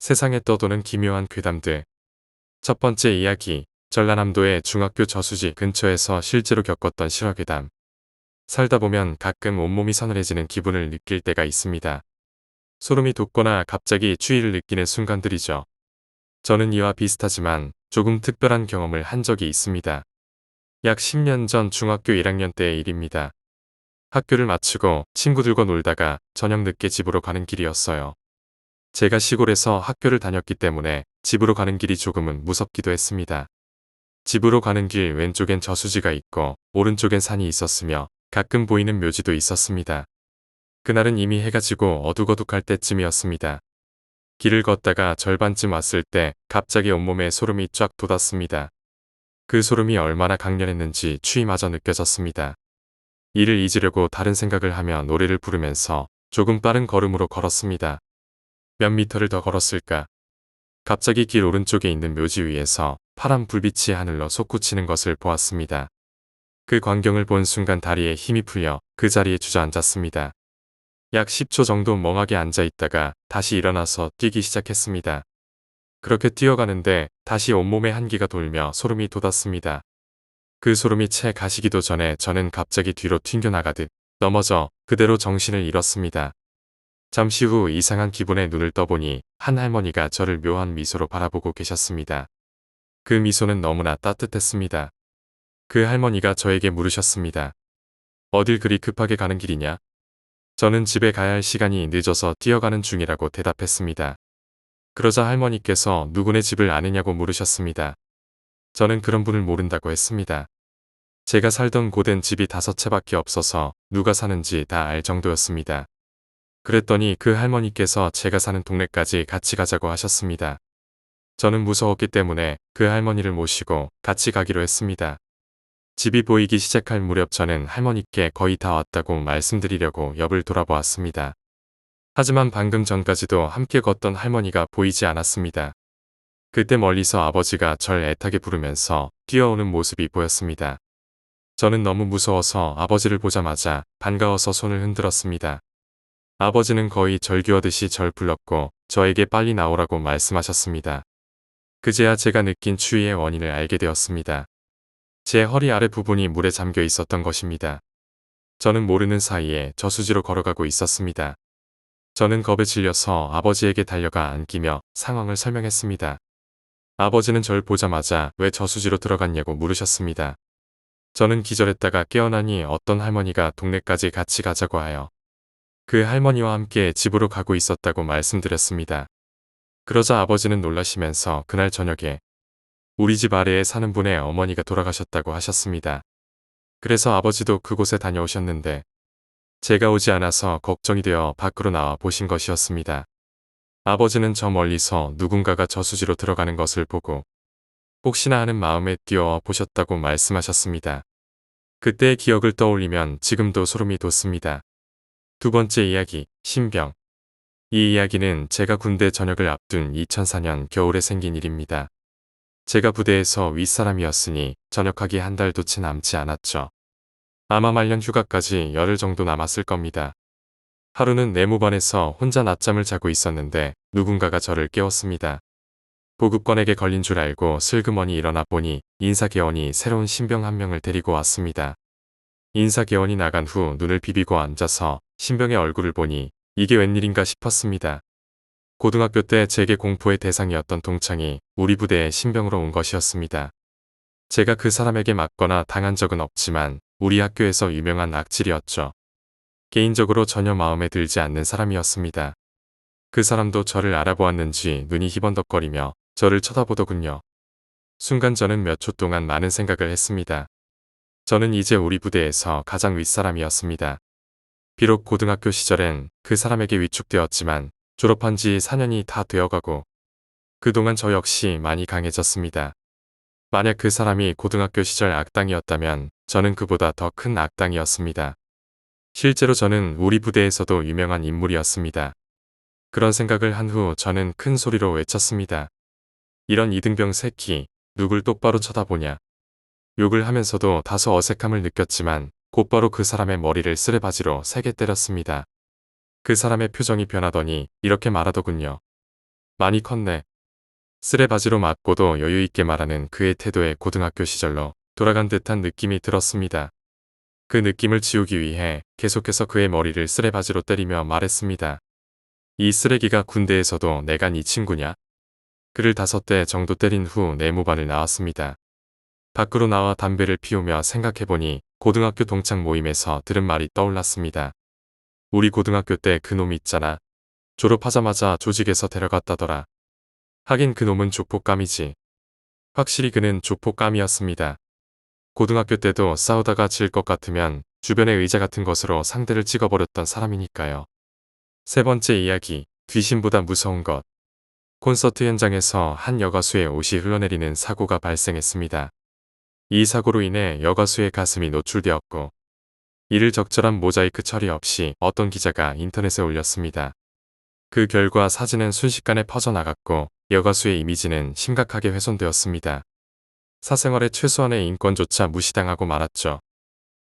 세상에 떠도는 기묘한 괴담들. 첫 번째 이야기, 전라남도의 중학교 저수지 근처에서 실제로 겪었던 실화괴담. 살다 보면 가끔 온몸이 서늘해지는 기분을 느낄 때가 있습니다. 소름이 돋거나 갑자기 추위를 느끼는 순간들이죠. 저는 이와 비슷하지만 조금 특별한 경험을 한 적이 있습니다. 약 10년 전 중학교 1학년 때의 일입니다. 학교를 마치고 친구들과 놀다가 저녁 늦게 집으로 가는 길이었어요. 제가 시골에서 학교를 다녔기 때문에 집으로 가는 길이 조금은 무섭기도 했습니다. 집으로 가는 길 왼쪽엔 저수지가 있고 오른쪽엔 산이 있었으며 가끔 보이는 묘지도 있었습니다. 그날은 이미 해가 지고 어둑어둑할 때쯤이었습니다. 길을 걷다가 절반쯤 왔을 때 갑자기 온몸에 소름이 쫙 돋았습니다. 그 소름이 얼마나 강렬했는지 추위마저 느껴졌습니다. 이를 잊으려고 다른 생각을 하며 노래를 부르면서 조금 빠른 걸음으로 걸었습니다. 몇 미터를 더 걸었을까? 갑자기 길 오른쪽에 있는 묘지 위에서 파란 불빛이 하늘로 솟구치는 것을 보았습니다. 그 광경을 본 순간 다리에 힘이 풀려 그 자리에 주저앉았습니다. 약 10초 정도 멍하게 앉아 있다가 다시 일어나서 뛰기 시작했습니다. 그렇게 뛰어가는데 다시 온몸에 한기가 돌며 소름이 돋았습니다. 그 소름이 채 가시기도 전에 저는 갑자기 뒤로 튕겨나가듯 넘어져 그대로 정신을 잃었습니다. 잠시 후 이상한 기분에 눈을 떠보니 한 할머니가 저를 묘한 미소로 바라보고 계셨습니다. 그 미소는 너무나 따뜻했습니다. 그 할머니가 저에게 물으셨습니다. 어딜 그리 급하게 가는 길이냐? 저는 집에 가야 할 시간이 늦어서 뛰어가는 중이라고 대답했습니다. 그러자 할머니께서 누구네 집을 아느냐고 물으셨습니다. 저는 그런 분을 모른다고 했습니다. 제가 살던 곳엔 집이 5채밖에 없어서 누가 사는지 다 알 정도였습니다. 그랬더니 그 할머니께서 제가 사는 동네까지 같이 가자고 하셨습니다. 저는 무서웠기 때문에 그 할머니를 모시고 같이 가기로 했습니다. 집이 보이기 시작할 무렵 저는 할머니께 거의 다 왔다고 말씀드리려고 옆을 돌아보았습니다. 하지만 방금 전까지도 함께 걷던 할머니가 보이지 않았습니다. 그때 멀리서 아버지가 절 애타게 부르면서 뛰어오는 모습이 보였습니다. 저는 너무 무서워서 아버지를 보자마자 반가워서 손을 흔들었습니다. 아버지는 거의 절규하듯이 절 불렀고 저에게 빨리 나오라고 말씀하셨습니다. 그제야 제가 느낀 추위의 원인을 알게 되었습니다. 제 허리 아래 부분이 물에 잠겨 있었던 것입니다. 저는 모르는 사이에 저수지로 걸어가고 있었습니다. 저는 겁에 질려서 아버지에게 달려가 안기며 상황을 설명했습니다. 아버지는 절 보자마자 왜 저수지로 들어갔냐고 물으셨습니다. 저는 기절했다가 깨어나니 어떤 할머니가 동네까지 같이 가자고 하여 그 할머니와 함께 집으로 가고 있었다고 말씀드렸습니다. 그러자 아버지는 놀라시면서 그날 저녁에 우리 집 아래에 사는 분의 어머니가 돌아가셨다고 하셨습니다. 그래서 아버지도 그곳에 다녀오셨는데 제가 오지 않아서 걱정이 되어 밖으로 나와 보신 것이었습니다. 아버지는 저 멀리서 누군가가 저수지로 들어가는 것을 보고 혹시나 하는 마음에 뛰어와 보셨다고 말씀하셨습니다. 그때의 기억을 떠올리면 지금도 소름이 돋습니다. 두 번째 이야기, 신병. 이 이야기는 제가 군대 전역을 앞둔 2004년 겨울에 생긴 일입니다. 제가 부대에서 윗사람이었으니 전역하기 한 달도 채 남지 않았죠. 아마 말년 휴가까지 열흘 정도 남았을 겁니다. 하루는 내무반에서 혼자 낮잠을 자고 있었는데 누군가가 저를 깨웠습니다. 보급관에게 걸린 줄 알고 슬그머니 일어나 보니 인사개원이 새로운 신병 한 명을 데리고 왔습니다. 인사개원이 나간 후 눈을 비비고 앉아서 신병의 얼굴을 보니 이게 웬일인가 싶었습니다. 고등학교 때 제게 공포의 대상이었던 동창이 우리 부대에 신병으로 온 것이었습니다. 제가 그 사람에게 맞거나 당한 적은 없지만 우리 학교에서 유명한 악질이었죠. 개인적으로 전혀 마음에 들지 않는 사람이었습니다. 그 사람도 저를 알아보았는지 눈이 희번덕거리며 저를 쳐다보더군요. 순간 저는 몇 초 동안 많은 생각을 했습니다. 저는 이제 우리 부대에서 가장 윗사람이었습니다. 비록 고등학교 시절엔 그 사람에게 위축되었지만 졸업한 지 4년이 다 되어가고 그동안 저 역시 많이 강해졌습니다. 만약 그 사람이 고등학교 시절 악당이었다면 저는 그보다 더 큰 악당이었습니다. 실제로 저는 우리 부대에서도 유명한 인물이었습니다. 그런 생각을 한 후 저는 큰 소리로 외쳤습니다. 이런 이등병 새끼, 누굴 똑바로 쳐다보냐. 욕을 하면서도 다소 어색함을 느꼈지만 곧바로 그 사람의 머리를 쓰레바지로 세게 때렸습니다. 그 사람의 표정이 변하더니 이렇게 말하더군요. 많이 컸네. 쓰레바지로 맞고도 여유있게 말하는 그의 태도에 고등학교 시절로 돌아간 듯한 느낌이 들었습니다. 그 느낌을 지우기 위해 계속해서 그의 머리를 쓰레바지로 때리며 말했습니다. 이 쓰레기가 군대에서도 내가 네 친구냐? 그를 5대 정도 때린 후 내무반을 나왔습니다. 밖으로 나와 담배를 피우며 생각해보니 고등학교 동창 모임에서 들은 말이 떠올랐습니다. 우리 고등학교 때 그 놈 있잖아. 졸업하자마자 조직에서 데려갔다더라. 하긴 그 놈은 조폭감이지. 확실히 그는 조폭감이었습니다. 고등학교 때도 싸우다가 질 것 같으면 주변의 의자 같은 것으로 상대를 찍어버렸던 사람이니까요. 세 번째 이야기, 귀신보다 무서운 것. 콘서트 현장에서 한 여가수의 옷이 흘러내리는 사고가 발생했습니다. 이 사고로 인해 여가수의 가슴이 노출되었고 이를 적절한 모자이크 처리 없이 어떤 기자가 인터넷에 올렸습니다. 그 결과 사진은 순식간에 퍼져나갔고 여가수의 이미지는 심각하게 훼손되었습니다. 사생활의 최소한의 인권조차 무시당하고 말았죠.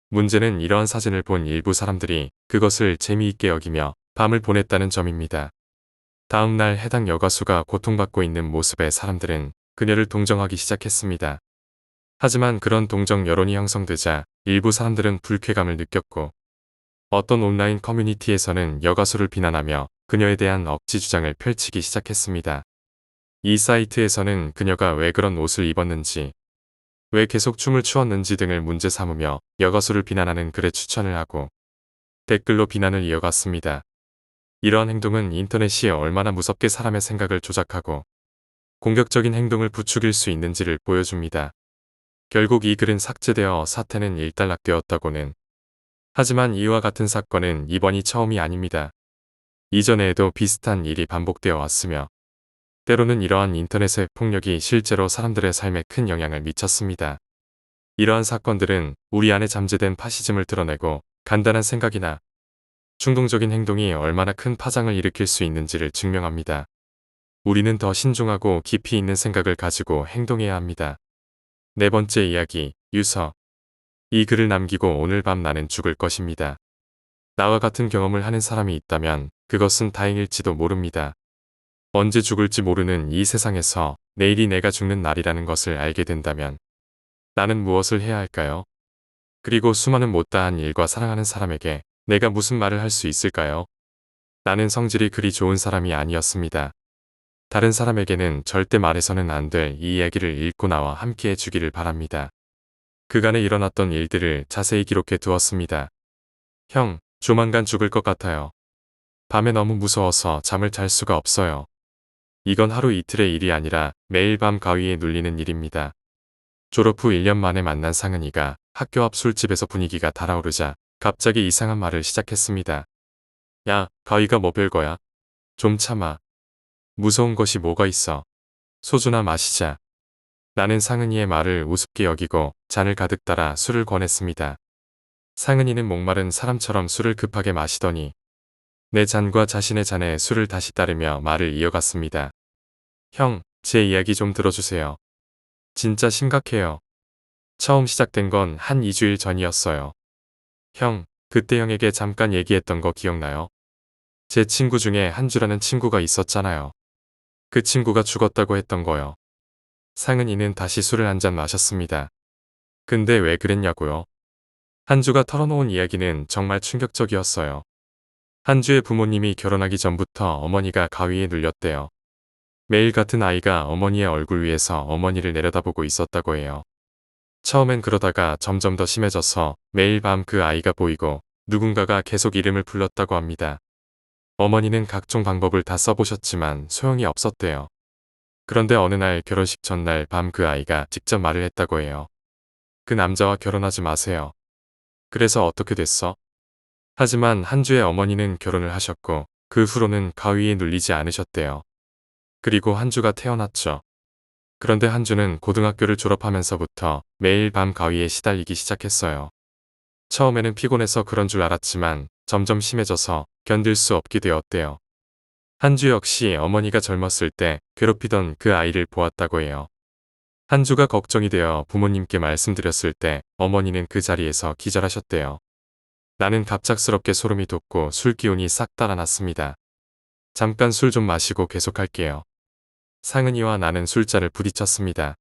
문제는 이러한 사진을 본 일부 사람들이 그것을 재미있게 여기며 밤을 보냈다는 점입니다. 다음 날 해당 여가수가 고통받고 있는 모습에 사람들은 그녀를 동정하기 시작했습니다. 하지만 그런 동정 여론이 형성되자 일부 사람들은 불쾌감을 느꼈고 어떤 온라인 커뮤니티에서는 여가수를 비난하며 그녀에 대한 억지 주장을 펼치기 시작했습니다. 이 사이트에서는 그녀가 왜 그런 옷을 입었는지, 왜 계속 춤을 추었는지 등을 문제 삼으며 여가수를 비난하는 글에 추천을 하고 댓글로 비난을 이어갔습니다. 이러한 행동은 인터넷이 얼마나 무섭게 사람의 생각을 조작하고 공격적인 행동을 부추길 수 있는지를 보여줍니다. 결국 이 글은 삭제되어 사태는 일단락되었다고는. 하지만 이와 같은 사건은 이번이 처음이 아닙니다. 이전에도 비슷한 일이 반복되어 왔으며 때로는 이러한 인터넷의 폭력이 실제로 사람들의 삶에 큰 영향을 미쳤습니다. 이러한 사건들은 우리 안에 잠재된 파시즘을 드러내고 간단한 생각이나 충동적인 행동이 얼마나 큰 파장을 일으킬 수 있는지를 증명합니다. 우리는 더 신중하고 깊이 있는 생각을 가지고 행동해야 합니다. 네 번째 이야기, 유서. 이 글을 남기고 오늘 밤 나는 죽을 것입니다. 나와 같은 경험을 하는 사람이 있다면 그것은 다행일지도 모릅니다. 언제 죽을지 모르는 이 세상에서 내일이 내가 죽는 날이라는 것을 알게 된다면 나는 무엇을 해야 할까요? 그리고 수많은 못다한 일과 사랑하는 사람에게 내가 무슨 말을 할 수 있을까요? 나는 성질이 그리 좋은 사람이 아니었습니다. 다른 사람에게는 절대 말해서는 안 될 이 이야기를 읽고 나와 함께해 주기를 바랍니다. 그간에 일어났던 일들을 자세히 기록해 두었습니다. 형, 조만간 죽을 것 같아요. 밤에 너무 무서워서 잠을 잘 수가 없어요. 이건 하루 이틀의 일이 아니라 매일 밤 가위에 눌리는 일입니다. 졸업 후 1년 만에 만난 상은이가 학교 앞 술집에서 분위기가 달아오르자 갑자기 이상한 말을 시작했습니다. 야, 가위가 뭐 별거야? 좀 참아. 무서운 것이 뭐가 있어. 소주나 마시자. 나는 상은이의 말을 우습게 여기고 잔을 가득 따라 술을 권했습니다. 상은이는 목마른 사람처럼 술을 급하게 마시더니 내 잔과 자신의 잔에 술을 다시 따르며 말을 이어갔습니다. 형, 제 이야기 좀 들어주세요. 진짜 심각해요. 처음 시작된 건 한 2주일 전이었어요. 형, 그때 형에게 잠깐 얘기했던 거 기억나요? 제 친구 중에 한주라는 친구가 있었잖아요. 그 친구가 죽었다고 했던 거요. 상은이는 다시 술을 한 잔 마셨습니다. 근데 왜 그랬냐고요? 한주가 털어놓은 이야기는 정말 충격적이었어요. 한주의 부모님이 결혼하기 전부터 어머니가 가위에 눌렸대요. 매일 같은 아이가 어머니의 얼굴 위에서 어머니를 내려다보고 있었다고 해요. 처음엔 그러다가 점점 더 심해져서 매일 밤 그 아이가 보이고 누군가가 계속 이름을 불렀다고 합니다. 어머니는 각종 방법을 다 써보셨지만 소용이 없었대요. 그런데 어느 날 결혼식 전날 밤 그 아이가 직접 말을 했다고 해요. 그 남자와 결혼하지 마세요. 그래서 어떻게 됐어? 하지만 한주의 어머니는 결혼을 하셨고 그 후로는 가위에 눌리지 않으셨대요. 그리고 한주가 태어났죠. 그런데 한주는 고등학교를 졸업하면서부터 매일 밤 가위에 시달리기 시작했어요. 처음에는 피곤해서 그런 줄 알았지만 점점 심해져서 견딜 수 없게 되었대요. 한주 역시 어머니가 젊었을 때 괴롭히던 그 아이를 보았다고 해요. 한주가 걱정이 되어 부모님께 말씀드렸을 때 어머니는 그 자리에서 기절하셨대요. 나는 갑작스럽게 소름이 돋고 술 기운이 싹 달아났습니다. 잠깐 술 좀 마시고 계속할게요. 상은이와 나는 술자를 부딪혔습니다.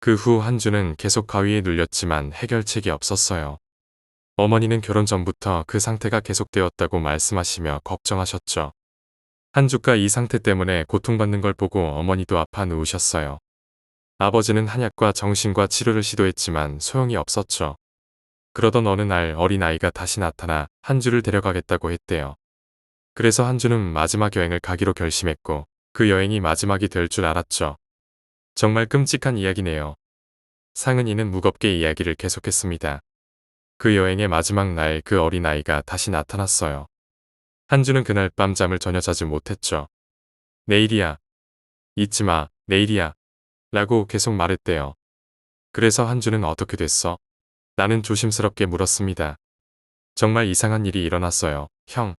그 후 한주는 계속 가위에 눌렸지만 해결책이 없었어요. 어머니는 결혼 전부터 그 상태가 계속되었다고 말씀하시며 걱정하셨죠. 한주가 이 상태 때문에 고통받는 걸 보고 어머니도 아파 누우셨어요. 아버지는 한약과 정신과 치료를 시도했지만 소용이 없었죠. 그러던 어느 날 어린아이가 다시 나타나 한주를 데려가겠다고 했대요. 그래서 한주는 마지막 여행을 가기로 결심했고 그 여행이 마지막이 될 줄 알았죠. 정말 끔찍한 이야기네요. 상은이는 무겁게 이야기를 계속했습니다. 그 여행의 마지막 날 그 어린아이가 다시 나타났어요. 한주는 그날 밤 잠을 전혀 자지 못했죠. 내일이야. 잊지 마. 내일이야. 라고 계속 말했대요. 그래서 한주는 어떻게 됐어? 나는 조심스럽게 물었습니다. 정말 이상한 일이 일어났어요. 형.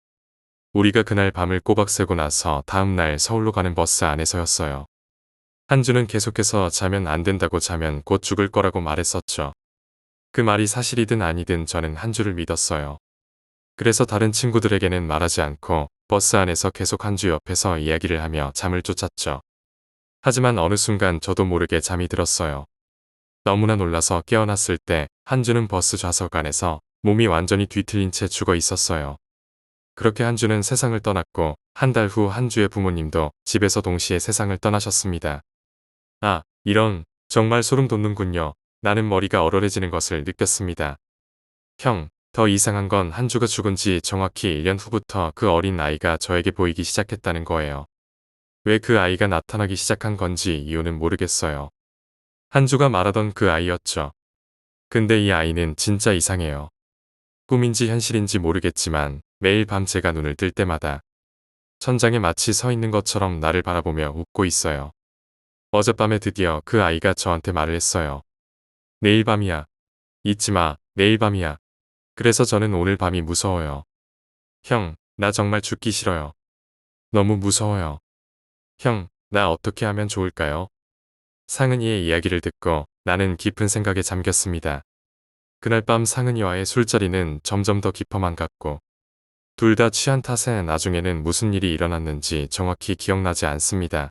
우리가 그날 밤을 꼬박 새고 나서 다음날 서울로 가는 버스 안에서였어요. 한주는 계속해서 자면 안 된다고 자면 곧 죽을 거라고 말했었죠. 그 말이 사실이든 아니든 저는 한주를 믿었어요. 그래서 다른 친구들에게는 말하지 않고 버스 안에서 계속 한주 옆에서 이야기를 하며 잠을 쫓았죠. 하지만 어느 순간 저도 모르게 잠이 들었어요. 너무나 놀라서 깨어났을 때 한주는 버스 좌석 안에서 몸이 완전히 뒤틀린 채 죽어 있었어요. 그렇게 한주는 세상을 떠났고 한 달 후 한주의 부모님도 집에서 동시에 세상을 떠나셨습니다. 아, 이런, 정말 소름 돋는군요. 나는 머리가 얼얼해지는 것을 느꼈습니다. 형, 더 이상한 건 한주가 죽은 지 정확히 1년 후부터 그 어린 아이가 저에게 보이기 시작했다는 거예요. 왜 그 아이가 나타나기 시작한 건지 이유는 모르겠어요. 한주가 말하던 그 아이였죠. 근데 이 아이는 진짜 이상해요. 꿈인지 현실인지 모르겠지만 매일 밤 제가 눈을 뜰 때마다 천장에 마치 서 있는 것처럼 나를 바라보며 웃고 있어요. 어젯밤에 드디어 그 아이가 저한테 말을 했어요. 내일 밤이야. 잊지 마. 내일 밤이야. 그래서 저는 오늘 밤이 무서워요. 형, 나 정말 죽기 싫어요. 너무 무서워요. 형, 나 어떻게 하면 좋을까요? 상은이의 이야기를 듣고 나는 깊은 생각에 잠겼습니다. 그날 밤 상은이와의 술자리는 점점 더 깊어만 갔고 둘 다 취한 탓에 나중에는 무슨 일이 일어났는지 정확히 기억나지 않습니다.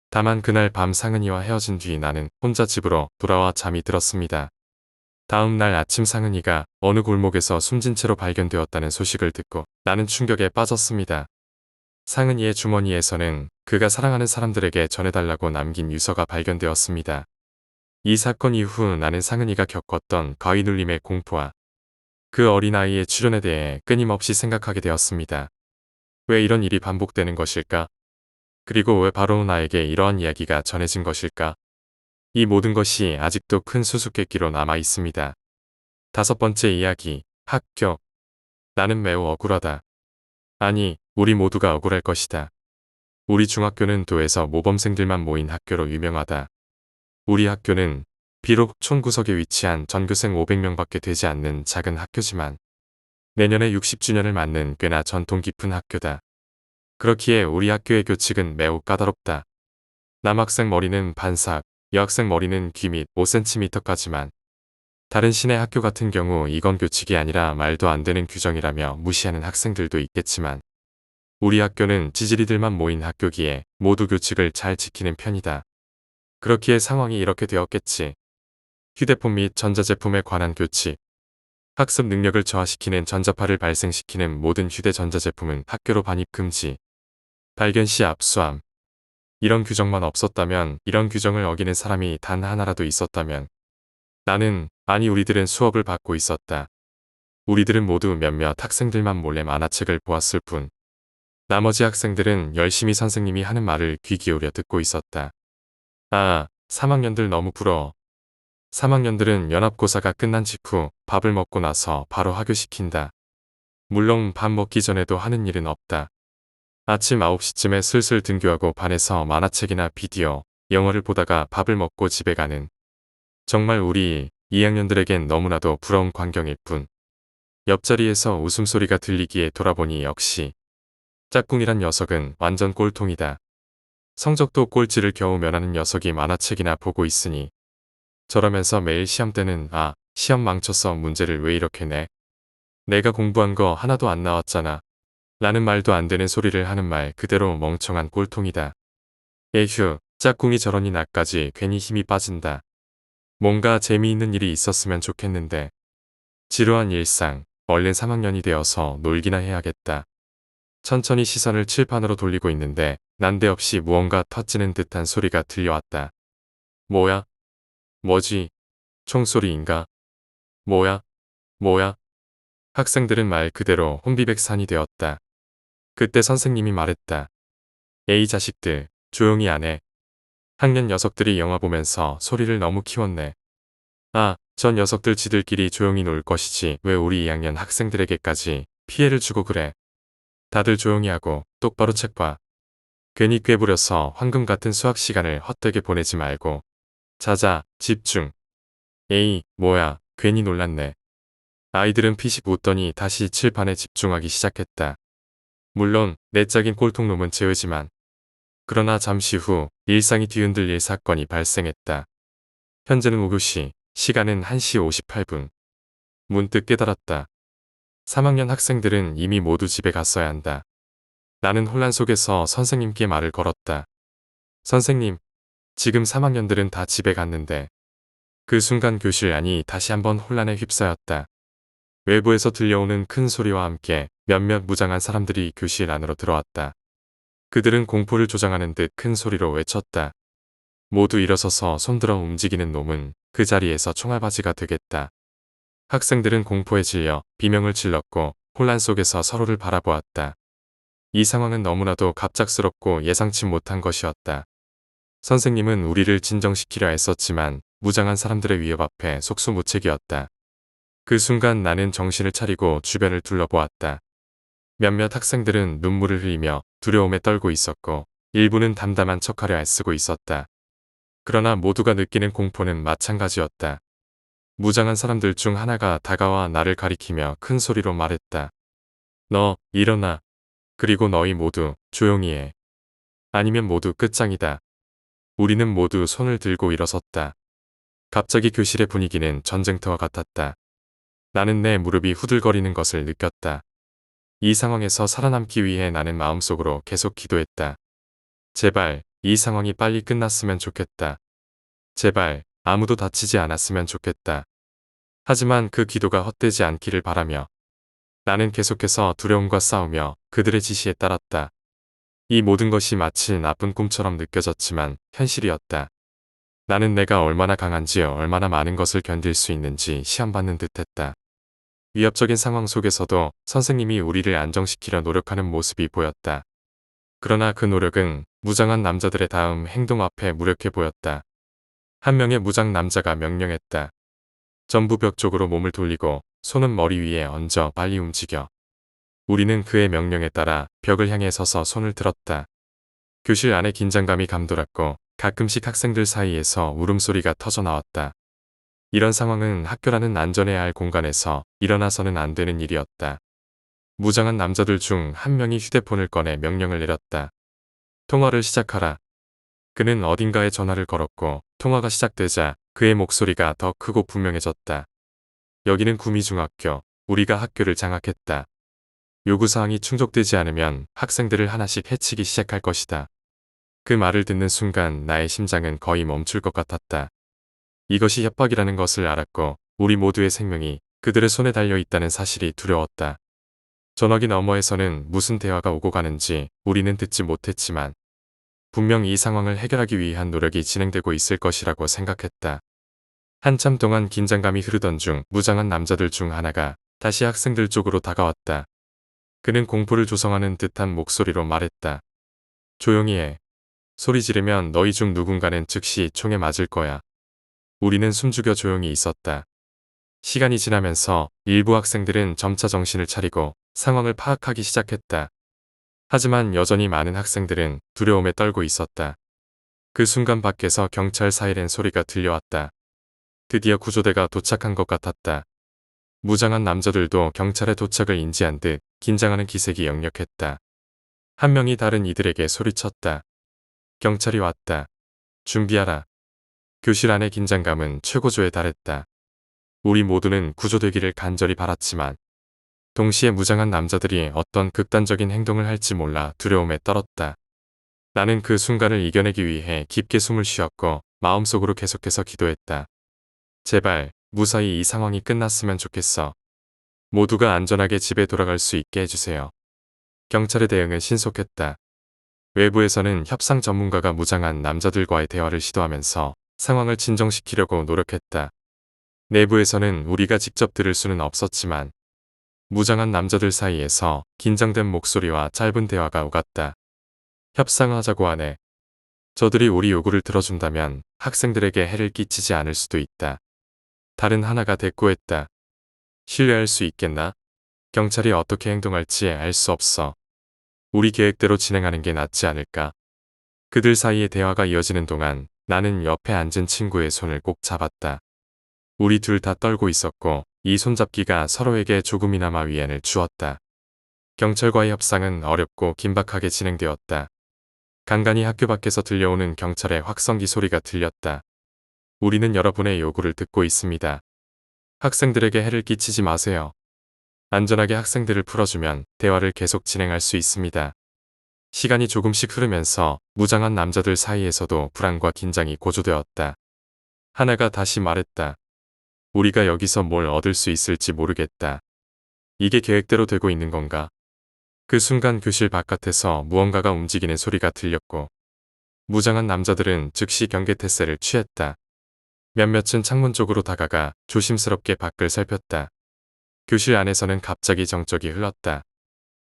다만 그날 밤 상은이와 헤어진 뒤 나는 혼자 집으로 돌아와 잠이 들었습니다. 다음 날 아침 상은이가 어느 골목에서 숨진 채로 발견되었다는 소식을 듣고 나는 충격에 빠졌습니다. 상은이의 주머니에서는 그가 사랑하는 사람들에게 전해달라고 남긴 유서가 발견되었습니다. 이 사건 이후 나는 상은이가 겪었던 가위 눌림의 공포와 그 어린아이의 출연에 대해 끊임없이 생각하게 되었습니다. 왜 이런 일이 반복되는 것일까? 그리고 왜 바로 나에게 이러한 이야기가 전해진 것일까? 이 모든 것이 아직도 큰 수수께끼로 남아 있습니다. 5번째 이야기, 학교. 나는 매우 억울하다. 아니, 우리 모두가 억울할 것이다. 우리 중학교는 도에서 모범생들만 모인 학교로 유명하다. 우리 학교는 비록 촌구석에 위치한 전교생 500명밖에 되지 않는 작은 학교지만 내년에 60주년을 맞는 꽤나 전통 깊은 학교다. 그렇기에 우리 학교의 교칙은 매우 까다롭다. 남학생 머리는 반삭, 여학생 머리는 귀 밑 5cm까지만. 다른 시내 학교 같은 경우 이건 교칙이 아니라 말도 안 되는 규정이라며 무시하는 학생들도 있겠지만 우리 학교는 지지리들만 모인 학교기에 모두 교칙을 잘 지키는 편이다. 그렇기에 상황이 이렇게 되었겠지. 휴대폰 및 전자제품에 관한 교칙. 학습 능력을 저하시키는 전자파를 발생시키는 모든 휴대전자제품은 학교로 반입 금지. 발견 시 압수함. 이런 규정만 없었다면, 이런 규정을 어기는 사람이 단 하나라도 있었다면 아니 우리들은 수업을 받고 있었다. 우리들은 모두 몇몇 학생들만 몰래 만화책을 보았을 뿐. 나머지 학생들은 열심히 선생님이 하는 말을 귀 기울여 듣고 있었다. 아, 3학년들 너무 부러워. 3학년들은 연합고사가 끝난 직후 밥을 먹고 나서 바로 하교시킨다. 물론 밥 먹기 전에도 하는 일은 없다. 아침 9시쯤에 슬슬 등교하고 반에서 만화책이나 비디오, 영화를 보다가 밥을 먹고 집에 가는. 정말 우리 2학년들에겐 너무나도 부러운 광경일 뿐. 옆자리에서 웃음소리가 들리기에 돌아보니 역시 짝꿍이란 녀석은 완전 꼴통이다. 성적도 꼴찌를 겨우 면하는 녀석이 만화책이나 보고 있으니 저러면서 매일 시험 때는 시험 망쳤어 문제를 왜 이렇게 내? 내가 공부한 거 하나도 안 나왔잖아. 라는 말도 안 되는 소리를 하는 말 그대로 멍청한 꼴통이다. 에휴, 짝꿍이 저러니 나까지 괜히 힘이 빠진다. 뭔가 재미있는 일이 있었으면 좋겠는데. 지루한 일상, 얼른 3학년이 되어서 놀기나 해야겠다. 천천히 시선을 칠판으로 돌리고 있는데 난데없이 무언가 터지는 듯한 소리가 들려왔다. 뭐야? 뭐지? 총소리인가? 뭐야? 뭐야? 학생들은 말 그대로 혼비백산이 되었다. 그때 선생님이 말했다. 에이 자식들, 조용히 안 해. 학년 녀석들이 영화 보면서 소리를 너무 키웠네. 아, 전 녀석들 지들끼리 조용히 놀 것이지 왜 우리 2학년 학생들에게까지 피해를 주고 그래. 다들 조용히 하고 똑바로 책 봐. 괜히 꾀부려서 황금 같은 수학 시간을 헛되게 보내지 말고. 자자, 집중. 에이, 뭐야, 괜히 놀랐네. 아이들은 피식 웃더니 다시 칠판에 집중하기 시작했다. 물론 내적인 꼴통놈은 제외지만. 그러나 잠시 후 일상이 뒤흔들릴 사건이 발생했다. 현재는 5교시, 시간은 1시 58분. 문득 깨달았다. 3학년 학생들은 이미 모두 집에 갔어야 한다. 나는 혼란 속에서 선생님께 말을 걸었다. 선생님, 지금 3학년들은 다 집에 갔는데. 그 순간 교실 안이 다시 한번 혼란에 휩싸였다. 외부에서 들려오는 큰 소리와 함께 몇몇 무장한 사람들이 교실 안으로 들어왔다. 그들은 공포를 조장하는 듯 큰 소리로 외쳤다. 모두 일어서서 손들어 움직이는 놈은 그 자리에서 총알바지가 되겠다. 학생들은 공포에 질려 비명을 질렀고 혼란 속에서 서로를 바라보았다. 이 상황은 너무나도 갑작스럽고 예상치 못한 것이었다. 선생님은 우리를 진정시키려 했었지만 무장한 사람들의 위협 앞에 속수무책이었다. 그 순간 나는 정신을 차리고 주변을 둘러보았다. 몇몇 학생들은 눈물을 흘리며 두려움에 떨고 있었고 일부는 담담한 척하려 애쓰고 있었다. 그러나 모두가 느끼는 공포는 마찬가지였다. 무장한 사람들 중 하나가 다가와 나를 가리키며 큰 소리로 말했다. 너, 일어나. 그리고 너희 모두 조용히 해. 아니면 모두 끝장이다. 우리는 모두 손을 들고 일어섰다. 갑자기 교실의 분위기는 전쟁터와 같았다. 나는 내 무릎이 후들거리는 것을 느꼈다. 이 상황에서 살아남기 위해 나는 마음속으로 계속 기도했다. 제발 이 상황이 빨리 끝났으면 좋겠다. 제발 아무도 다치지 않았으면 좋겠다. 하지만 그 기도가 헛되지 않기를 바라며 나는 계속해서 두려움과 싸우며 그들의 지시에 따랐다. 이 모든 것이 마치 나쁜 꿈처럼 느껴졌지만 현실이었다. 나는 내가 얼마나 강한지 얼마나 많은 것을 견딜 수 있는지 시험받는 듯했다. 위협적인 상황 속에서도 선생님이 우리를 안정시키려 노력하는 모습이 보였다. 그러나 그 노력은 무장한 남자들의 다음 행동 앞에 무력해 보였다. 한 명의 무장 남자가 명령했다. 전부 벽 쪽으로 몸을 돌리고 손은 머리 위에 얹어 빨리 움직여. 우리는 그의 명령에 따라 벽을 향해 서서 손을 들었다. 교실 안에 긴장감이 감돌았고 가끔씩 학생들 사이에서 울음소리가 터져 나왔다. 이런 상황은 학교라는 안전해야 할 공간에서 일어나서는 안 되는 일이었다. 무장한 남자들 중 한 명이 휴대폰을 꺼내 명령을 내렸다. 통화를 시작하라. 그는 어딘가에 전화를 걸었고 통화가 시작되자 그의 목소리가 더 크고 분명해졌다. 여기는 구미중학교, 우리가 학교를 장악했다. 요구사항이 충족되지 않으면 학생들을 하나씩 해치기 시작할 것이다. 그 말을 듣는 순간 나의 심장은 거의 멈출 것 같았다. 이것이 협박이라는 것을 알았고 우리 모두의 생명이 그들의 손에 달려 있다는 사실이 두려웠다. 전화기 너머에서는 무슨 대화가 오고 가는지 우리는 듣지 못했지만 분명 이 상황을 해결하기 위한 노력이 진행되고 있을 것이라고 생각했다. 한참 동안 긴장감이 흐르던 중 무장한 남자들 중 하나가 다시 학생들 쪽으로 다가왔다. 그는 공포를 조성하는 듯한 목소리로 말했다. 조용히 해. 소리 지르면 너희 중 누군가는 즉시 총에 맞을 거야. 우리는 숨죽여 조용히 있었다. 시간이 지나면서 일부 학생들은 점차 정신을 차리고 상황을 파악하기 시작했다. 하지만 여전히 많은 학생들은 두려움에 떨고 있었다. 그 순간 밖에서 경찰 사이렌 소리가 들려왔다. 드디어 구조대가 도착한 것 같았다. 무장한 남자들도 경찰의 도착을 인지한 듯 긴장하는 기색이 역력했다. 한 명이 다른 이들에게 소리쳤다. 경찰이 왔다. 준비하라. 교실 안의 긴장감은 최고조에 달했다. 우리 모두는 구조되기를 간절히 바랐지만 동시에 무장한 남자들이 어떤 극단적인 행동을 할지 몰라 두려움에 떨었다. 나는 그 순간을 이겨내기 위해 깊게 숨을 쉬었고 마음속으로 계속해서 기도했다. 제발 무사히 이 상황이 끝났으면 좋겠어. 모두가 안전하게 집에 돌아갈 수 있게 해주세요. 경찰의 대응은 신속했다. 외부에서는 협상 전문가가 무장한 남자들과의 대화를 시도하면서 상황을 진정시키려고 노력했다. 내부에서는 우리가 직접 들을 수는 없었지만 무장한 남자들 사이에서 긴장된 목소리와 짧은 대화가 오갔다. 협상하자고 하네. 저들이 우리 요구를 들어준다면 학생들에게 해를 끼치지 않을 수도 있다. 다른 하나가 대꾸했다. 신뢰할 수 있겠나? 경찰이 어떻게 행동할지 알 수 없어. 우리 계획대로 진행하는 게 낫지 않을까? 그들 사이의 대화가 이어지는 동안 나는 옆에 앉은 친구의 손을 꼭 잡았다. 우리 둘 다 떨고 있었고 이 손잡기가 서로에게 조금이나마 위안을 주었다. 경찰과의 협상은 어렵고 긴박하게 진행되었다. 간간히 학교 밖에서 들려오는 경찰의 확성기 소리가 들렸다. 우리는 여러분의 요구를 듣고 있습니다. 학생들에게 해를 끼치지 마세요. 안전하게 학생들을 풀어주면 대화를 계속 진행할 수 있습니다. 시간이 조금씩 흐르면서 무장한 남자들 사이에서도 불안과 긴장이 고조되었다. 하나가 다시 말했다. 우리가 여기서 뭘 얻을 수 있을지 모르겠다. 이게 계획대로 되고 있는 건가? 그 순간 교실 바깥에서 무언가가 움직이는 소리가 들렸고 무장한 남자들은 즉시 경계태세를 취했다. 몇몇은 창문 쪽으로 다가가 조심스럽게 밖을 살폈다. 교실 안에서는 갑자기 정적이 흘렀다.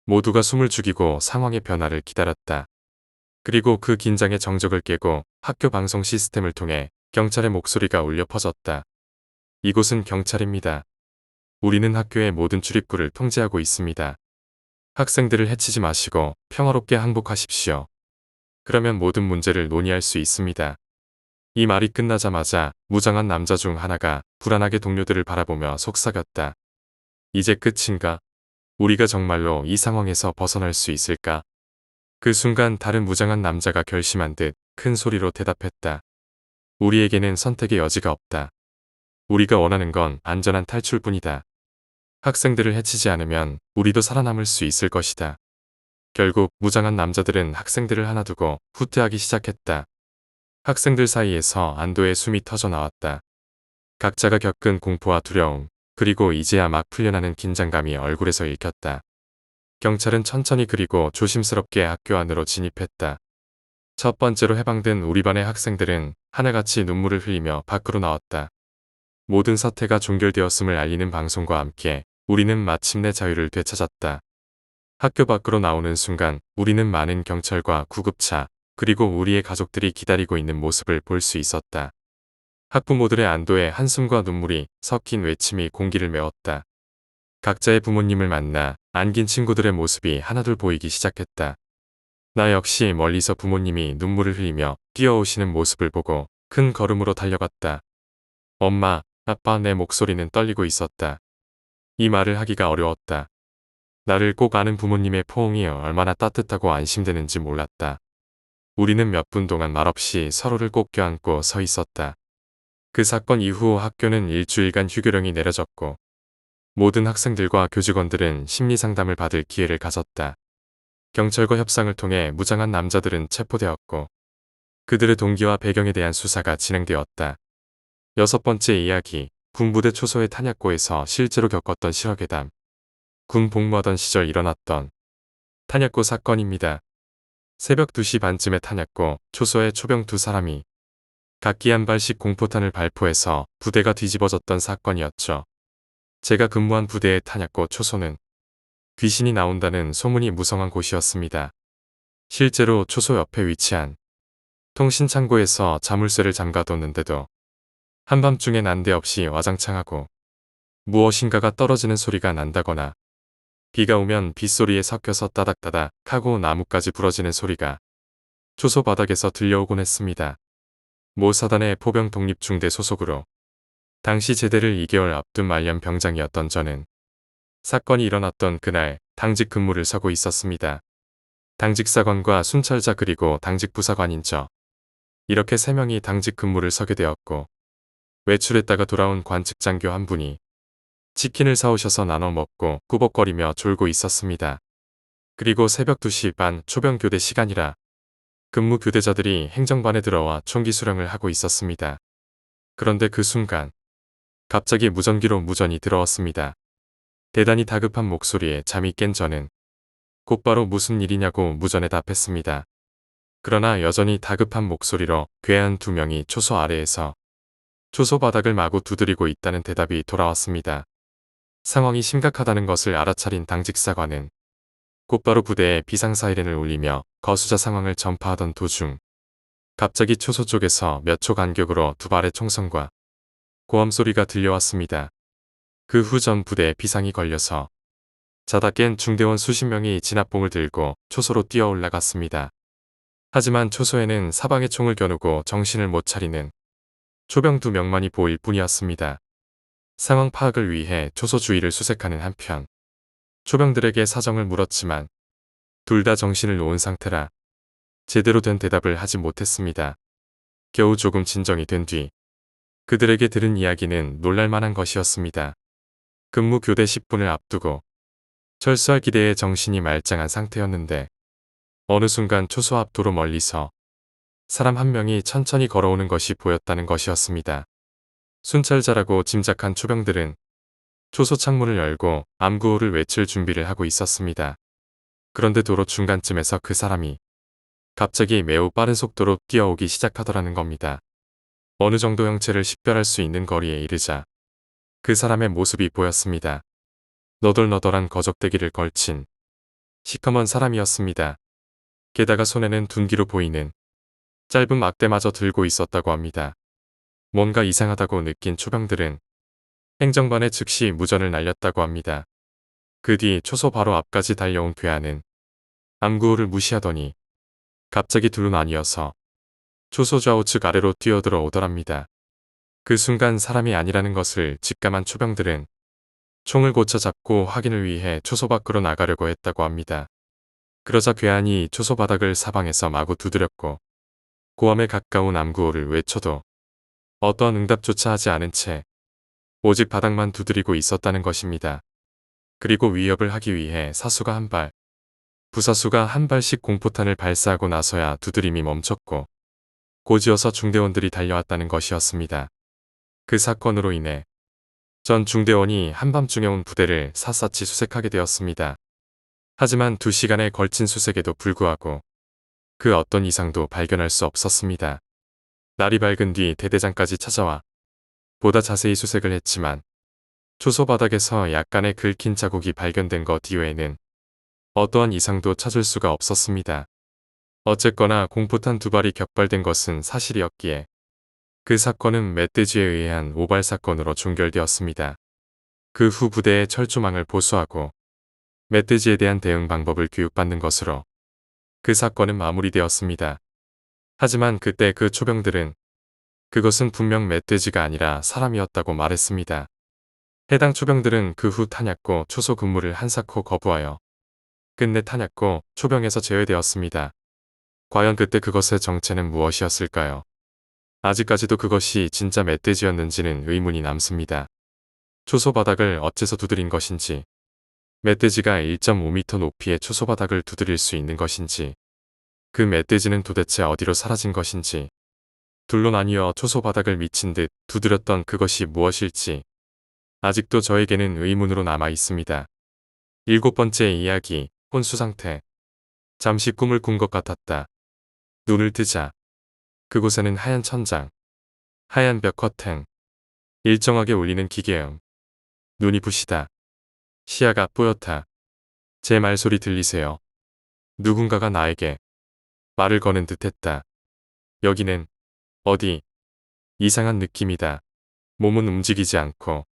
모두가 숨을 죽이고 상황의 변화를 기다렸다. 그리고 그 긴장의 정적을 깨고 학교 방송 시스템을 통해 경찰의 목소리가 울려 퍼졌다. 이곳은 경찰입니다. 우리는 학교의 모든 출입구를 통제하고 있습니다. 학생들을 해치지 마시고 평화롭게 항복하십시오. 그러면 모든 문제를 논의할 수 있습니다. 이 말이 끝나자마자 무장한 남자 중 하나가 불안하게 동료들을 바라보며 속삭였다. 이제 끝인가? 우리가 정말로 이 상황에서 벗어날 수 있을까? 그 순간 다른 무장한 남자가 결심한 듯 큰 소리로 대답했다. 우리에게는 선택의 여지가 없다. 우리가 원하는 건 안전한 탈출뿐이다. 학생들을 해치지 않으면 우리도 살아남을 수 있을 것이다. 결국 무장한 남자들은 학생들을 하나 두고 후퇴하기 시작했다. 학생들 사이에서 안도의 숨이 터져 나왔다. 각자가 겪은 공포와 두려움, 그리고 이제야 막 풀려나는 긴장감이 얼굴에서 읽혔다. 경찰은 천천히 그리고 조심스럽게 학교 안으로 진입했다. 첫 번째로 해방된 우리 반의 학생들은 하나같이 눈물을 흘리며 밖으로 나왔다. 모든 사태가 종결되었음을 알리는 방송과 함께 우리는 마침내 자유를 되찾았다. 학교 밖으로 나오는 순간 우리는 많은 경찰과 구급차, 그리고 우리의 가족들이 기다리고 있는 모습을 볼 수 있었다. 학부모들의 안도에 한숨과 눈물이 섞인 외침이 공기를 메웠다. 각자의 부모님을 만나 안긴 친구들의 모습이 하나둘 보이기 시작했다. 나 역시 멀리서 부모님이 눈물을 흘리며 뛰어오시는 모습을 보고 큰 걸음으로 달려갔다. 엄마, 아빠, 내 목소리는 떨리고 있었다. 이 말을 하기가 어려웠다. 나를 꼭 아는 부모님의 포옹이 얼마나 따뜻하고 안심되는지 몰랐다. 우리는 몇 분 동안 말없이 서로를 꼭 껴안고 서 있었다. 그 사건 이후 학교는 일주일간 휴교령이 내려졌고 모든 학생들과 교직원들은 심리상담을 받을 기회를 가졌다. 경찰과 협상을 통해 무장한 남자들은 체포되었고 그들의 동기와 배경에 대한 수사가 진행되었다. 여섯 번째 이야기, 군부대 초소의 탄약고에서 실제로 겪었던 실화괴담. 군 복무하던 시절 일어났던 탄약고 사건입니다. 새벽 2시 반쯤에 탄약고 초소에 초병 두 사람이 각기 한 발씩 공포탄을 발포해서 부대가 뒤집어졌던 사건이었죠. 제가 근무한 부대의 탄약고 초소는 귀신이 나온다는 소문이 무성한 곳이었습니다. 실제로 초소 옆에 위치한 통신창고에서 자물쇠를 잠가뒀는데도 한밤중에 난데없이 와장창하고 무엇인가가 떨어지는 소리가 난다거나 비가 오면 빗소리에 섞여서 따닥따닥 하고 나무까지 부러지는 소리가 초소 바닥에서 들려오곤 했습니다. 모 사단의 포병 독립중대 소속으로 당시 제대를 2개월 앞둔 말년 병장이었던 저는 사건이 일어났던 그날 당직 근무를 서고 있었습니다. 당직사관과 순찰자 그리고 당직 부사관인 저. 이렇게 3명이 당직 근무를 서게 되었고 외출했다가 돌아온 관측장교 한 분이 치킨을 사오셔서 나눠 먹고 꾸벅거리며 졸고 있었습니다. 그리고 새벽 2시 반 초병 교대 시간이라 근무 교대자들이 행정반에 들어와 총기 수령을 하고 있었습니다. 그런데 그 순간 갑자기 무전기로 무전이 들어왔습니다. 대단히 다급한 목소리에 잠이 깬 저는 곧바로 무슨 일이냐고 무전에 답했습니다. 그러나 여전히 다급한 목소리로 괴한 2명이 초소 아래에서 초소 바닥을 마구 두드리고 있다는 대답이 돌아왔습니다. 상황이 심각하다는 것을 알아차린 당직사관은 곧바로 부대에 비상사이렌을 울리며 거수자 상황을 전파하던 도중 갑자기 초소 쪽에서 몇 초 간격으로 2발의 총성과 고함 소리가 들려왔습니다. 그 후 전 부대에 비상이 걸려서 자다 깬 중대원 수십 명이 진압봉을 들고 초소로 뛰어 올라갔습니다. 하지만 초소에는 사방에 총을 겨누고 정신을 못 차리는 초병 2명만이 보일 뿐이었습니다. 상황 파악을 위해 초소 주위를 수색하는 한편 초병들에게 사정을 물었지만 둘 다 정신을 놓은 상태라 제대로 된 대답을 하지 못했습니다. 겨우 조금 진정이 된 뒤 그들에게 들은 이야기는 놀랄만한 것이었습니다. 근무 교대 10분을 앞두고 철수할 기대에 정신이 말짱한 상태였는데 어느 순간 초소 앞 도로 멀리서 사람 한 명이 천천히 걸어오는 것이 보였다는 것이었습니다. 순찰자라고 짐작한 초병들은 초소 창문을 열고 암구호를 외칠 준비를 하고 있었습니다. 그런데 도로 중간쯤에서 그 사람이 갑자기 매우 빠른 속도로 뛰어오기 시작하더라는 겁니다. 어느 정도 형체를 식별할 수 있는 거리에 이르자 그 사람의 모습이 보였습니다. 너덜너덜한 거적대기를 걸친 시커먼 사람이었습니다. 게다가 손에는 둔기로 보이는 짧은 막대마저 들고 있었다고 합니다. 뭔가 이상하다고 느낀 초병들은 행정반에 즉시 무전을 날렸다고 합니다. 그 뒤 초소 바로 앞까지 달려온 괴한은 암구호를 무시하더니 갑자기 둘로 나뉘어서 초소 좌우측 아래로 뛰어들어 오더랍니다. 그 순간 사람이 아니라는 것을 직감한 초병들은 총을 고쳐 잡고 확인을 위해 초소 밖으로 나가려고 했다고 합니다. 그러자 괴한이 초소 바닥을 사방에서 마구 두드렸고 고함에 가까운 암구호를 외쳐도 어떠한 응답조차 하지 않은 채 오직 바닥만 두드리고 있었다는 것입니다. 그리고 위협을 하기 위해 사수가 한 발, 부사수가 한 발씩 공포탄을 발사하고 나서야 두드림이 멈췄고 곧이어서 중대원들이 달려왔다는 것이었습니다. 그 사건으로 인해 전 중대원이 한밤중에 온 부대를 샅샅이 수색하게 되었습니다. 하지만 2시간에 걸친 수색에도 불구하고 그 어떤 이상도 발견할 수 없었습니다. 날이 밝은 뒤 대대장까지 찾아와 보다 자세히 수색을 했지만 초소 바닥에서 약간의 긁힌 자국이 발견된 것 이외에는 어떠한 이상도 찾을 수가 없었습니다. 어쨌거나 공포탄 2발이 격발된 것은 사실이었기에 그 사건은 멧돼지에 의한 오발 사건으로 종결되었습니다. 그 후 부대의 철조망을 보수하고 멧돼지에 대한 대응 방법을 교육받는 것으로 그 사건은 마무리되었습니다. 하지만 그때 그 초병들은 그것은 분명 멧돼지가 아니라 사람이었다고 말했습니다. 해당 초병들은 그 후 탄약고 초소 근무를 한사코 거부하여 끝내 탄약고 초병에서 제외되었습니다. 과연 그때 그것의 정체는 무엇이었을까요? 아직까지도 그것이 진짜 멧돼지였는지는 의문이 남습니다. 초소 바닥을 어째서 두드린 것인지, 멧돼지가 1.5m 높이의 초소 바닥을 두드릴 수 있는 것인지, 그 멧돼지는 도대체 어디로 사라진 것인지, 둘로 나뉘어 초소 바닥을 미친 듯 두드렸던 그것이 무엇일지 아직도 저에게는 의문으로 남아 있습니다. 7번째 이야기, 혼수 상태. 잠시 꿈을 꾼 것 같았다. 눈을 뜨자 그곳에는 하얀 천장, 하얀 벽 커튼, 일정하게 울리는 기계음, 눈이 부시다. 시야가 뿌옇다. 제 말소리 들리세요? 누군가가 나에게 말을 거는 듯했다. 여기는 어디? 이상한 느낌이다. 몸은 움직이지 않고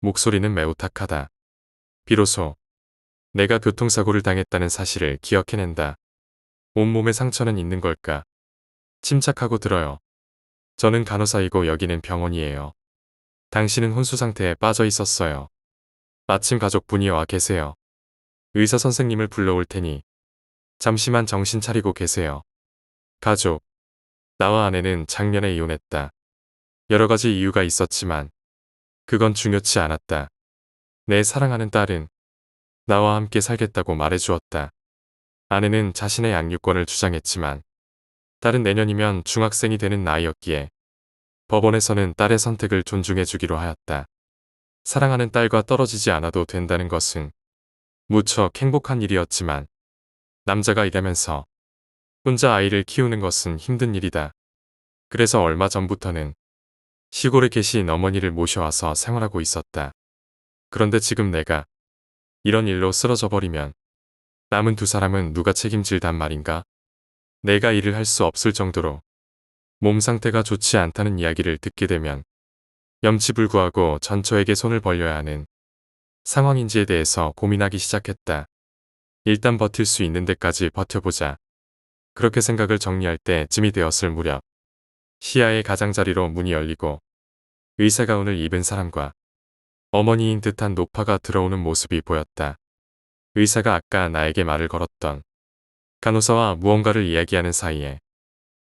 목소리는 매우 탁하다. 비로소 내가 교통사고를 당했다는 사실을 기억해낸다. 온몸에 상처는 있는 걸까? 침착하고 들어요. 저는 간호사이고 여기는 병원이에요. 당신은 혼수 상태에 빠져 있었어요. 마침 가족분이 와 계세요. 의사 선생님을 불러올 테니 잠시만 정신 차리고 계세요. 가족. 나와 아내는 작년에 이혼했다. 여러 가지 이유가 있었지만 그건 중요치 않았다. 내 사랑하는 딸은 나와 함께 살겠다고 말해주었다. 아내는 자신의 양육권을 주장했지만 딸은 내년이면 중학생이 되는 나이였기에 법원에서는 딸의 선택을 존중해 주기로 하였다. 사랑하는 딸과 떨어지지 않아도 된다는 것은 무척 행복한 일이었지만 남자가 일하면서 혼자 아이를 키우는 것은 힘든 일이다. 그래서 얼마 전부터는 시골에 계신 어머니를 모셔와서 생활하고 있었다. 그런데 지금 내가 이런 일로 쓰러져 버리면 남은 두 사람은 누가 책임질단 말인가? 내가 일을 할 수 없을 정도로 몸 상태가 좋지 않다는 이야기를 듣게 되면 염치불구하고 전처에게 손을 벌려야 하는 상황인지에 대해서 고민하기 시작했다. 일단 버틸 수 있는 데까지 버텨보자. 그렇게 생각을 정리할 때쯤이 되었을 무렵 시야의 가장자리로 문이 열리고 의사가운을 입은 사람과 어머니인 듯한 노파가 들어오는 모습이 보였다. 의사가 아까 나에게 말을 걸었던 간호사와 무언가를 이야기하는 사이에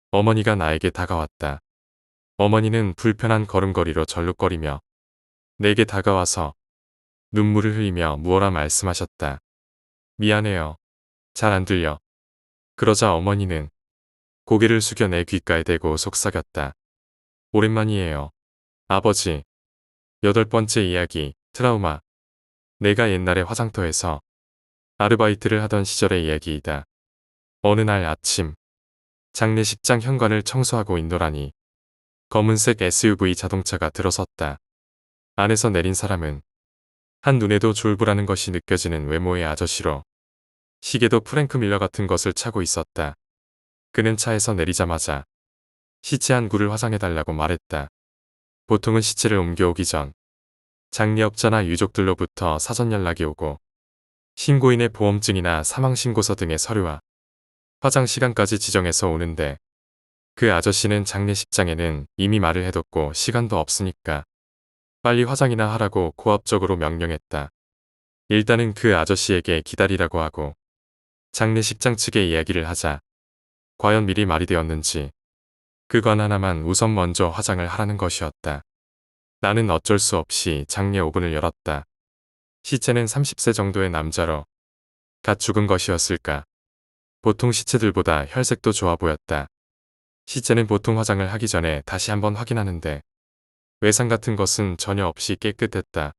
어머니가 나에게 다가왔다. 어머니는 불편한 걸음걸이로 절룩거리며 내게 다가와서 눈물을 흘리며 무어라 말씀하셨다. 미안해요. 잘 안 들려. 그러자 어머니는 고개를 숙여 내 귓가에 대고 속삭였다. 오랜만이에요. 아버지. 8번째 이야기, 트라우마. 내가 옛날에 화장터에서 아르바이트를 하던 시절의 이야기이다. 어느 날 아침, 장례식장 현관을 청소하고 있노라니 검은색 SUV 자동차가 들어섰다. 안에서 내린 사람은 한눈에도 졸부라는 것이 느껴지는 외모의 아저씨로 시계도 프랭크 밀러 같은 것을 차고 있었다. 그는 차에서 내리자마자 시체 한 구를 화장해달라고 말했다. 보통은 시체를 옮겨오기 전 장례업자나 유족들로부터 사전 연락이 오고 신고인의 보험증이나 사망신고서 등의 서류와 화장 시간까지 지정해서 오는데 그 아저씨는 장례식장에는 이미 말을 해뒀고 시간도 없으니까 빨리 화장이나 하라고 고압적으로 명령했다. 일단은 그 아저씨에게 기다리라고 하고 장례식장 측에 이야기를 하자 과연 미리 말이 되었는지 그 관 하나만 우선 먼저 화장을 하라는 것이었다. 나는 어쩔 수 없이 장례 오븐을 열었다. 시체는 30세 정도의 남자로 갓 죽은 것이었을까. 보통 시체들보다 혈색도 좋아 보였다. 시체는 보통 화장을 하기 전에 다시 한번 확인하는데 외상 같은 것은 전혀 없이 깨끗했다.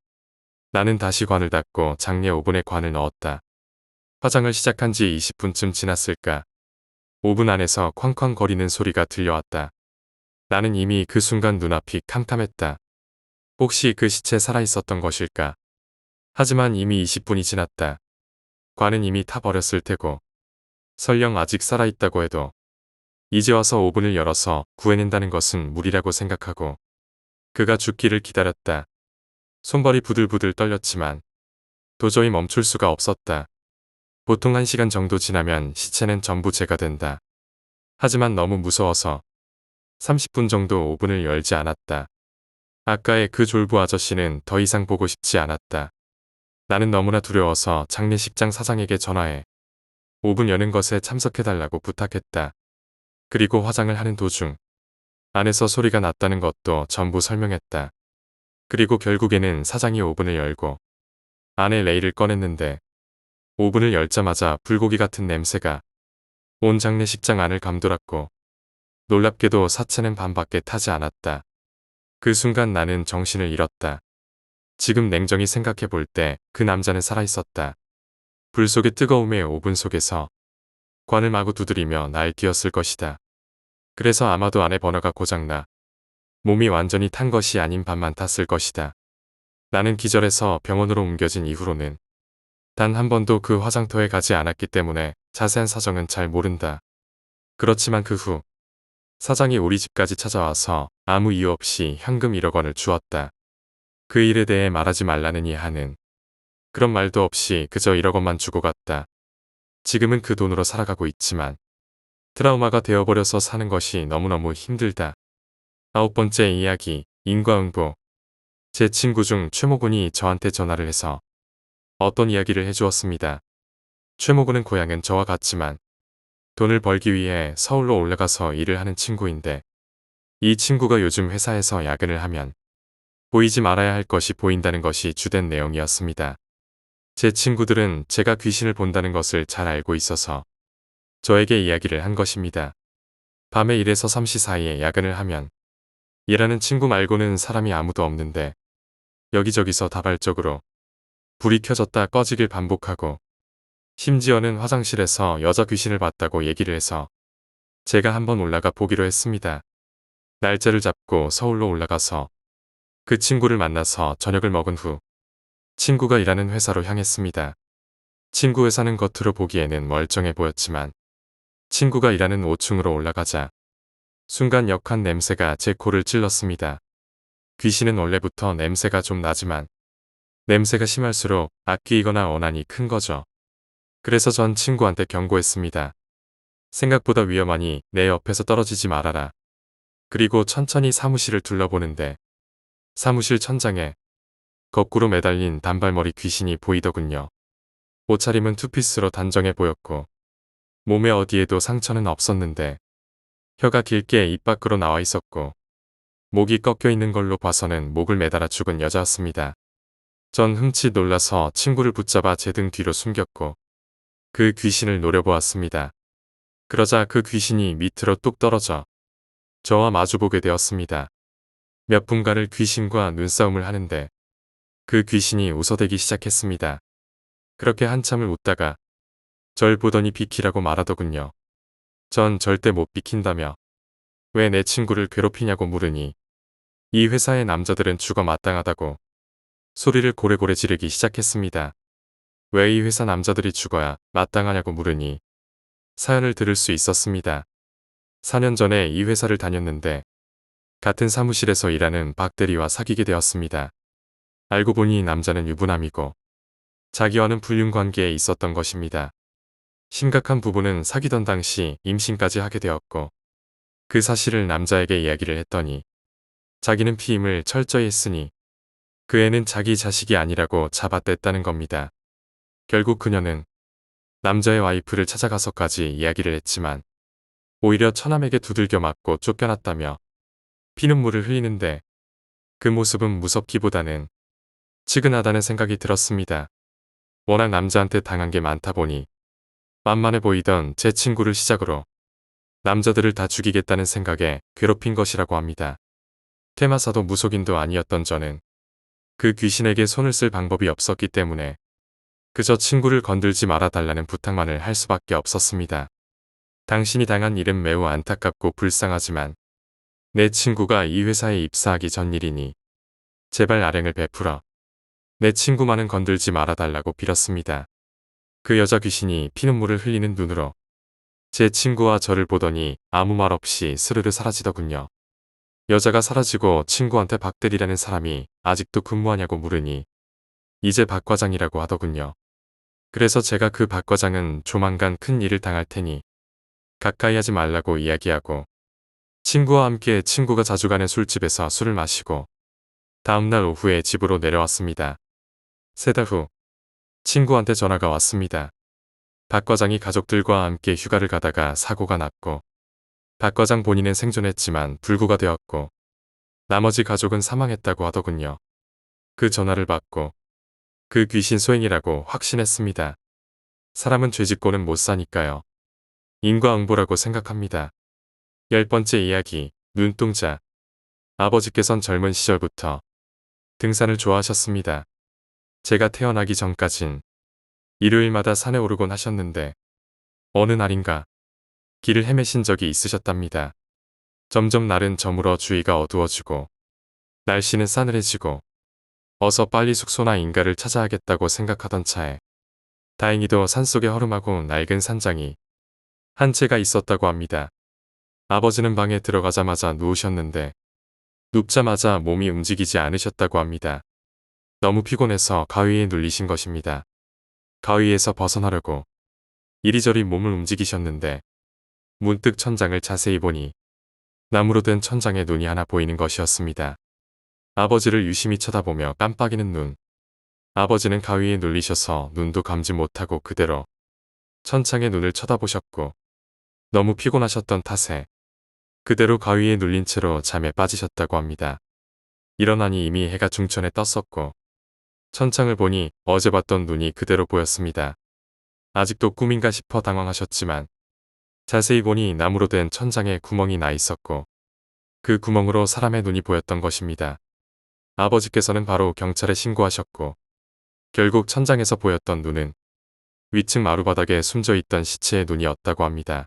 나는 다시 관을 닫고 장례 오븐에 관을 넣었다. 화장을 시작한 지 20분쯤 지났을까. 오븐 안에서 쾅쾅 거리는 소리가 들려왔다. 나는 이미 그 순간 눈앞이 캄캄했다. 혹시 그 시체 살아있었던 것일까? 하지만 이미 20분이 지났다. 관은 이미 타버렸을 테고 설령 아직 살아있다고 해도 이제 와서 오븐을 열어서 구해낸다는 것은 무리라고 생각하고 그가 죽기를 기다렸다. 손발이 부들부들 떨렸지만 도저히 멈출 수가 없었다. 보통 1시간 정도 지나면 시체는 전부 재가 된다. 하지만 너무 무서워서 30분 정도 오븐을 열지 않았다. 아까의 그 졸부 아저씨는 더 이상 보고 싶지 않았다. 나는 너무나 두려워서 장례식장 사장에게 전화해 오븐 여는 것에 참석해달라고 부탁했다. 그리고 화장을 하는 도중 안에서 소리가 났다는 것도 전부 설명했다. 그리고 결국에는 사장이 오븐을 열고 안에 레일을 꺼냈는데 오븐을 열자마자 불고기 같은 냄새가 온 장례식장 안을 감돌았고 놀랍게도 사체는 반밖에 타지 않았다. 그 순간 나는 정신을 잃었다. 지금 냉정히 생각해 볼 때 그 남자는 살아있었다. 불 속의 뜨거움에 오븐 속에서 관을 마구 두드리며 날 뛰었을 것이다. 그래서 아마도 안에 버너가 고장나 몸이 완전히 탄 것이 아닌 반만 탔을 것이다. 나는 기절해서 병원으로 옮겨진 이후로는 단 한 번도 그 화장터에 가지 않았기 때문에 자세한 사정은 잘 모른다. 그렇지만 그 후 사장이 우리 집까지 찾아와서 아무 이유 없이 현금 1억 원을 주었다. 그 일에 대해 말하지 말라느니 하는 그런 말도 없이 그저 1억 원만 주고 갔다. 지금은 그 돈으로 살아가고 있지만 트라우마가 되어버려서 사는 것이 너무너무 힘들다. 9번째 이야기, 인과응보. 제 친구 중 최모군이 저한테 전화를 해서 어떤 이야기를 해주었습니다. 최모군은 고향은 저와 같지만 돈을 벌기 위해 서울로 올라가서 일을 하는 친구인데 이 친구가 요즘 회사에서 야근을 하면 보이지 말아야 할 것이 보인다는 것이 주된 내용이었습니다. 제 친구들은 제가 귀신을 본다는 것을 잘 알고 있어서 저에게 이야기를 한 것입니다. 밤에 1에서 3시 사이에 야근을 하면 일하는 친구 말고는 사람이 아무도 없는데 여기저기서 다발적으로 불이 켜졌다 꺼지길 반복하고 심지어는 화장실에서 여자 귀신을 봤다고 얘기를 해서 제가 한번 올라가 보기로 했습니다. 날짜를 잡고 서울로 올라가서 그 친구를 만나서 저녁을 먹은 후 친구가 일하는 회사로 향했습니다. 친구 회사는 겉으로 보기에는 멀쩡해 보였지만 친구가 일하는 5층으로 올라가자 순간 역한 냄새가 제 코를 찔렀습니다. 귀신은 원래부터 냄새가 좀 나지만 냄새가 심할수록 악귀이거나 원한이 큰 거죠. 그래서 전 친구한테 경고했습니다. 생각보다 위험하니 내 옆에서 떨어지지 말아라. 그리고 천천히 사무실을 둘러보는데 사무실 천장에 거꾸로 매달린 단발머리 귀신이 보이더군요. 옷차림은 투피스로 단정해 보였고 몸에 어디에도 상처는 없었는데 혀가 길게 입 밖으로 나와 있었고 목이 꺾여 있는 걸로 봐서는 목을 매달아 죽은 여자였습니다. 전 흠칫 놀라서 친구를 붙잡아 제 등 뒤로 숨겼고 그 귀신을 노려보았습니다. 그러자 그 귀신이 밑으로 뚝 떨어져 저와 마주보게 되었습니다. 몇 분간을 귀신과 눈싸움을 하는데 그 귀신이 웃어대기 시작했습니다. 그렇게 한참을 웃다가 절 보더니 비키라고 말하더군요. 전 절대 못 비킨다며 왜 내 친구를 괴롭히냐고 물으니 이 회사의 남자들은 죽어 마땅하다고 소리를 고래고래 지르기 시작했습니다. 왜 이 회사 남자들이 죽어야 마땅하냐고 물으니 사연을 들을 수 있었습니다. 4년 전에 이 회사를 다녔는데 같은 사무실에서 일하는 박 대리와 사귀게 되었습니다. 알고 보니 남자는 유부남이고 자기와는 불륜 관계에 있었던 것입니다. 심각한 부분은 사귀던 당시 임신까지 하게 되었고 그 사실을 남자에게 이야기를 했더니 자기는 피임을 철저히 했으니 그 애는 자기 자식이 아니라고 잡아댔다는 겁니다. 결국 그녀는 남자의 와이프를 찾아가서까지 이야기를 했지만 오히려 처남에게 두들겨 맞고 쫓겨났다며 피눈물을 흘리는데 그 모습은 무섭기보다는 측은하다는 생각이 들었습니다. 워낙 남자한테 당한 게 많다 보니 만만해 보이던 제 친구를 시작으로 남자들을 다 죽이겠다는 생각에 괴롭힌 것이라고 합니다. 퇴마사도 무속인도 아니었던 저는 그 귀신에게 손을 쓸 방법이 없었기 때문에 그저 친구를 건들지 말아달라는 부탁만을 할 수밖에 없었습니다. 당신이 당한 일은 매우 안타깝고 불쌍하지만 내 친구가 이 회사에 입사하기 전 일이니 제발 아량을 베풀어 내 친구만은 건들지 말아달라고 빌었습니다. 그 여자 귀신이 피눈물을 흘리는 눈으로 제 친구와 저를 보더니 아무 말 없이 스르르 사라지더군요. 여자가 사라지고 친구한테 박대리라는 사람이 아직도 근무하냐고 물으니 이제 박 과장이라고 하더군요. 그래서 제가 그 박 과장은 조만간 큰 일을 당할 테니 가까이 하지 말라고 이야기하고 친구와 함께 친구가 자주 가는 술집에서 술을 마시고 다음날 오후에 집으로 내려왔습니다. 3달 후 친구한테 전화가 왔습니다. 박 과장이 가족들과 함께 휴가를 가다가 사고가 났고 박 과장 본인은 생존했지만 불구가 되었고 나머지 가족은 사망했다고 하더군요. 그 전화를 받고 그 귀신 소행이라고 확신했습니다. 사람은 죄짓고는 못 사니까요. 인과응보라고 생각합니다. 10번째 이야기, 눈동자. 아버지께선 젊은 시절부터 등산을 좋아하셨습니다. 제가 태어나기 전까진 일요일마다 산에 오르곤 하셨는데 어느 날인가 길을 헤매신 적이 있으셨답니다. 점점 날은 저물어 주위가 어두워지고 날씨는 싸늘해지고 어서 빨리 숙소나 인가를 찾아야겠다고 생각하던 차에 다행히도 산속에 허름하고 낡은 산장이 한 채가 있었다고 합니다. 아버지는 방에 들어가자마자 누우셨는데 눕자마자 몸이 움직이지 않으셨다고 합니다. 너무 피곤해서 가위에 눌리신 것입니다. 가위에서 벗어나려고 이리저리 몸을 움직이셨는데 문득 천장을 자세히 보니 나무로 된 천장에 눈이 하나 보이는 것이었습니다. 아버지를 유심히 쳐다보며 깜빡이는 눈. 아버지는 가위에 눌리셔서 눈도 감지 못하고 그대로 천창에 눈을 쳐다보셨고 너무 피곤하셨던 탓에 그대로 가위에 눌린 채로 잠에 빠지셨다고 합니다. 일어나니 이미 해가 중천에 떴었고 천창을 보니 어제 봤던 눈이 그대로 보였습니다. 아직도 꿈인가 싶어 당황하셨지만 자세히 보니 나무로 된 천장에 구멍이 나 있었고 그 구멍으로 사람의 눈이 보였던 것입니다. 아버지께서는 바로 경찰에 신고하셨고 결국 천장에서 보였던 눈은 위층 마루바닥에 숨져 있던 시체의 눈이었다고 합니다.